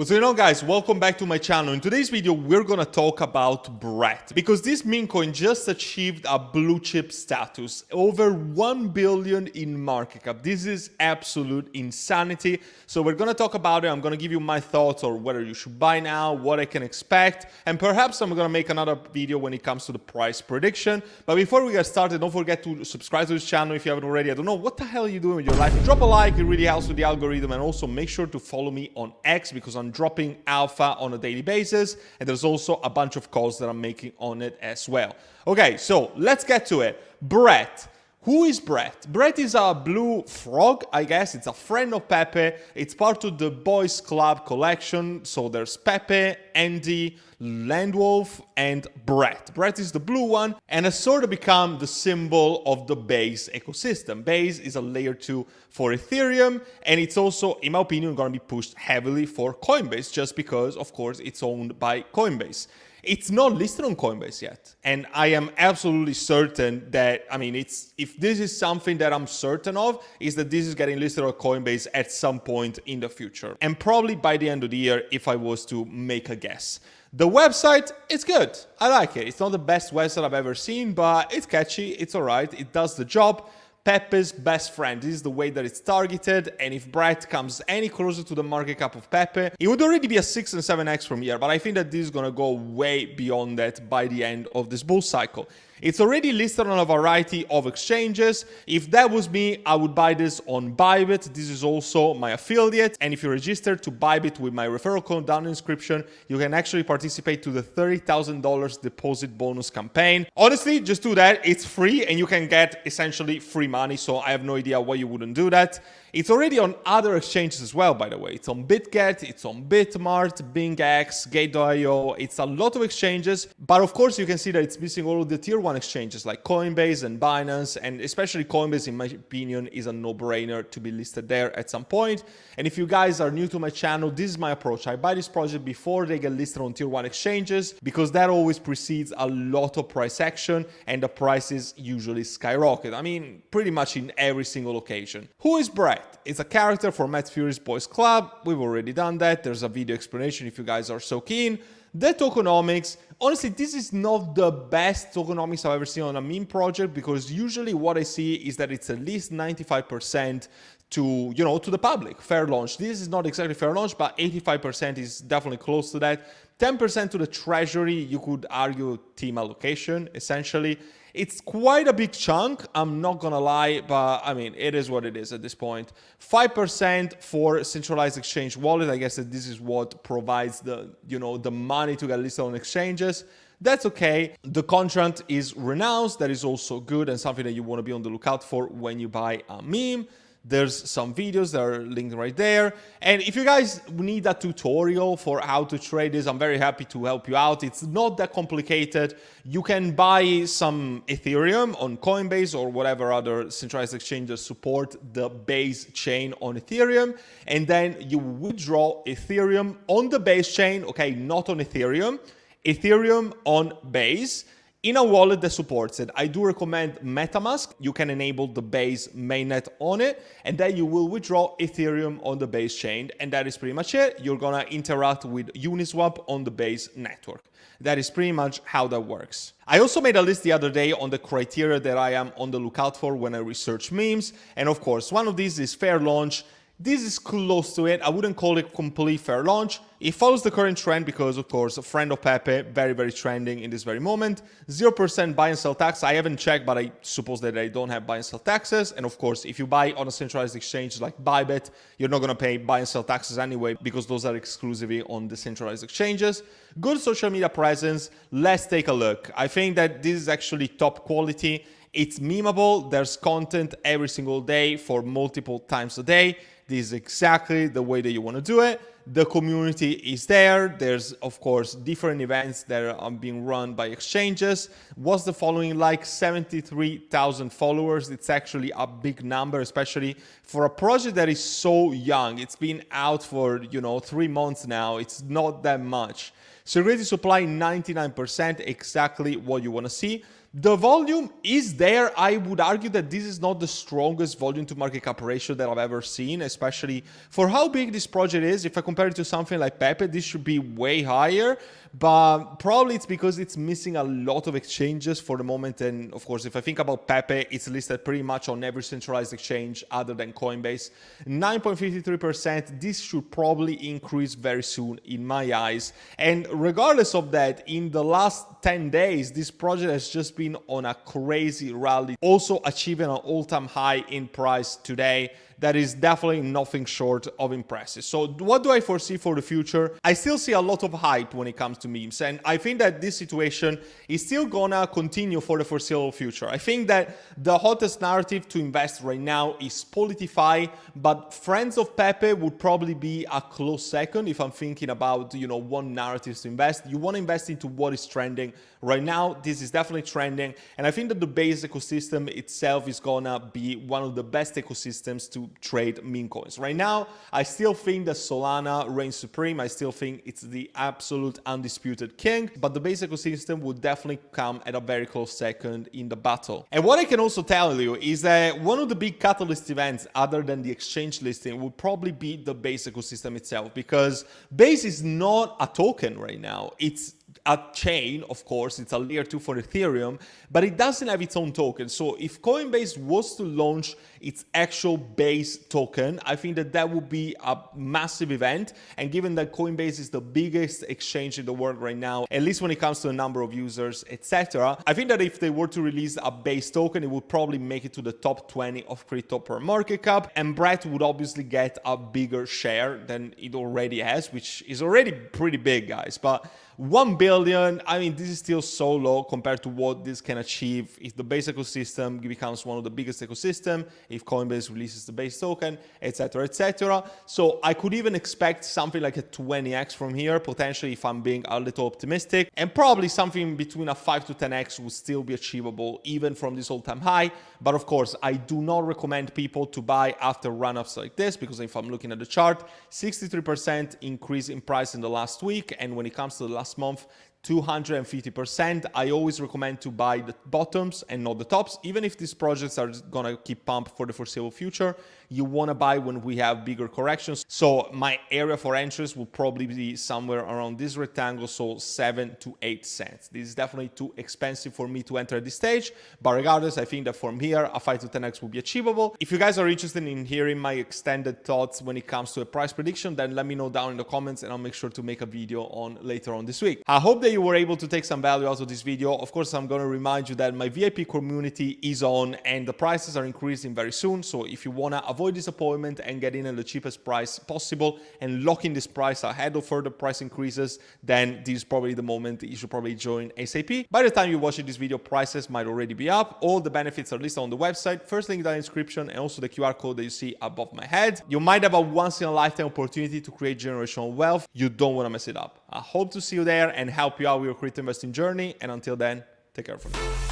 What's going on, guys? Welcome back to my channel. In today's video, we're gonna talk about Brett because this meme coin just achieved a blue chip status, over 1 billion in market cap. This is absolute insanity. So we're gonna talk about it. I'm gonna give you my thoughts on whether you should buy now, what I can expect, and perhaps I'm gonna make another video when it comes to the price prediction. But before we get started, don't forget to subscribe to this channel if you haven't already. I don't know what the hell are you doing with your life. Drop a like, it really helps with the algorithm, and also make sure to follow me on X because I'm dropping alpha on a daily basis, and there's also a bunch of calls that I'm making on it as well. Okay, so let's get to it. Brett. Who is Brett? Brett is a blue frog, I guess. It's a friend of Pepe. It's part of the Boys Club collection. So there's Pepe, Andy, Landwolf, and Brett. Brett is the blue one and has sort of become the symbol of the Base ecosystem. Base is a layer 2 for Ethereum, and it's also, in my opinion, going to be pushed heavily for Coinbase just because, of course, it's owned by Coinbase. It's not listed on Coinbase yet, and I am absolutely certain that, if this is something that I'm certain of, is that this is getting listed on Coinbase at some point in the future, and probably by the end of the year if I was to make a guess. The website, it's good. I like it. It's not the best website I've ever seen, but it's catchy, it's all right, it does the job. Pepe's best friend. This is the way that it's targeted, and if Brett comes any closer to the market cap of Pepe, it would already be a 6 and 7x from here, but I think that this is gonna go way beyond that by the end of this bull cycle. It's already listed on a variety of exchanges. If that was me, I would buy this on Bybit. This is also my affiliate, and if you register to Bybit with my referral code down in the description, you can actually participate to the $30,000 deposit bonus campaign. Honestly, just do that. It's free, and you can get essentially free money, so I have no idea why you wouldn't do that. It's already on other exchanges as well, by the way. It's on BitGet, it's on Bitmart, BingX, Gate.io. It's a lot of exchanges, but of course you can see that it's missing all of the tier 1 exchanges like Coinbase and Binance, and especially Coinbase, in my opinion, is a no-brainer to be listed there at some point. And if you guys are new to my channel, this is my approach. I buy this project before they get listed on tier 1 exchanges because that always precedes a lot of price action, and the prices usually skyrocket. Pretty much in every single occasion. Who is Brett? It's a character for Matt Fury's Boys Club. We've already done that. There's a video explanation if you guys are so keen. The tokenomics, honestly, this is not the best tokenomics I've ever seen on a meme project because usually what I see is that it's at least 95% to the public, fair launch. This is not exactly fair launch, but 85% is definitely close to that. 10% to the treasury, you could argue team allocation, essentially. It's quite a big chunk, I'm not gonna lie, but it is what it is at this point. 5% for centralized exchange wallet. I guess that this is what provides the money to get listed on exchanges. That's okay. The contract is renounced. That is also good and something that you want to be on the lookout for when you buy a meme. There's some videos that are linked right there. And if you guys need a tutorial for how to trade this, I'm very happy to help you out. It's not that complicated. You can buy some Ethereum on Coinbase or whatever other centralized exchanges support the base chain on Ethereum. And then you withdraw Ethereum on the base chain, okay, not on Ethereum. Ethereum on Base in a wallet that supports it. I do recommend MetaMask. You can enable the Base mainnet on it, and then you will withdraw Ethereum on the Base chain, and that is pretty much it. You're gonna interact with Uniswap on the Base network. That is pretty much how that works. I also made a list the other day on the criteria that I am on the lookout for when I research memes, and of course, one of these is fair launch. This is close to it. I wouldn't call it complete fair launch. It follows the current trend because, of course, a friend of Pepe, very, very trending in this very moment. 0% buy and sell tax. I haven't checked, but I suppose that they don't have buy and sell taxes. And of course, if you buy on a centralized exchange like Bybit, you're not going to pay buy and sell taxes anyway because those are exclusively on the centralized exchanges. Good social media presence. Let's take a look. I think that this is actually top quality. It's memeable. There's content every single day for multiple times a day. This is exactly the way that you want to do it. The community is there. There's, of course, different events that are being run by exchanges. What's the following like? 73,000 followers. It's actually a big number, especially for a project that is so young. It's been out for, 3 months now. It's not that much. Security supply 99%, exactly what you want to see. The volume is there. I would argue that this is not the strongest volume to market cap ratio that I've ever seen, especially for how big this project is. If I compare it to something like Pepe, this should be way higher, but probably it's because it's missing a lot of exchanges for the moment. And of course, if I think about Pepe, it's listed pretty much on every centralized exchange other than Coinbase. 9.53%, this should probably increase very soon in my eyes. And regardless of that, in the last 10 days, this project has just been on a crazy rally, also achieving an all-time high in price today. That is definitely nothing short of impressive. So what do I foresee for the future? I still see a lot of hype when it comes to memes, and I think that this situation is still gonna continue for the foreseeable future. I think that the hottest narrative to invest right now is Politify, but Friends of Pepe would probably be a close second if I'm thinking about, one narrative to invest. You want to invest into what is trending right now. This is definitely trending, and I think that the Base ecosystem itself is gonna be one of the best ecosystems to trade meme coins. Right now, I still think that Solana reigns supreme. I still think it's the absolute undisputed king, but the Base ecosystem would definitely come at a very close second in the battle. And what I can also tell you is that one of the big catalyst events other than the exchange listing would probably be the Base ecosystem itself, because Base is not a token right now. It's a chain, of course, it's a layer 2 for Ethereum, but it doesn't have its own token. So if Coinbase was to launch its actual Base token, I think that that would be a massive event. And given that Coinbase is the biggest exchange in the world right now, at least when it comes to the number of users, etc., I think that if they were to release a Base token, it would probably make it to the top 20 of crypto per market cap. And Brett would obviously get a bigger share than it already has, which is already pretty big, guys. But 1 billion, I mean, this is still so low compared to what this can achieve if the Base ecosystem becomes one of the biggest ecosystem, if Coinbase releases the Base token, etc., etc. So I could even expect something like a 20x from here, potentially, if I'm being a little optimistic, and probably something between a 5 to 10x would still be achievable even from this all-time high. But of course, I do not recommend people to buy after run-ups like this, because if I'm looking at the chart, 63% increase in price in the last week, and when it comes to the last month, 250%. I always recommend to buy the bottoms and not the tops. Even if these projects are gonna keep pump for the foreseeable future, you wanna buy when we have bigger corrections. So my area for entries will probably be somewhere around this rectangle, so 7 to 8 cents. This is definitely too expensive for me to enter at this stage, but regardless, I think that from here, a 5 to 10x will be achievable. If you guys are interested in hearing my extended thoughts when it comes to a price prediction, then let me know down in the comments and I'll make sure to make a video on later on this week. I hope that you were able to take some value out of this video. Of course, I'm going to remind you that my VIP community is on and the prices are increasing very soon. So if you want to avoid disappointment and get in at the cheapest price possible and lock in this price ahead of further price increases, then this is probably the moment that you should probably join ASAP. By the time you're watching this video, prices might already be up. All the benefits are listed on the website. First link down in the description and also the QR code that you see above my head. You might have a once in a lifetime opportunity to create generational wealth. You don't want to mess it up. I hope to see you there and help you out with your crypto investing journey. And until then, take care for now.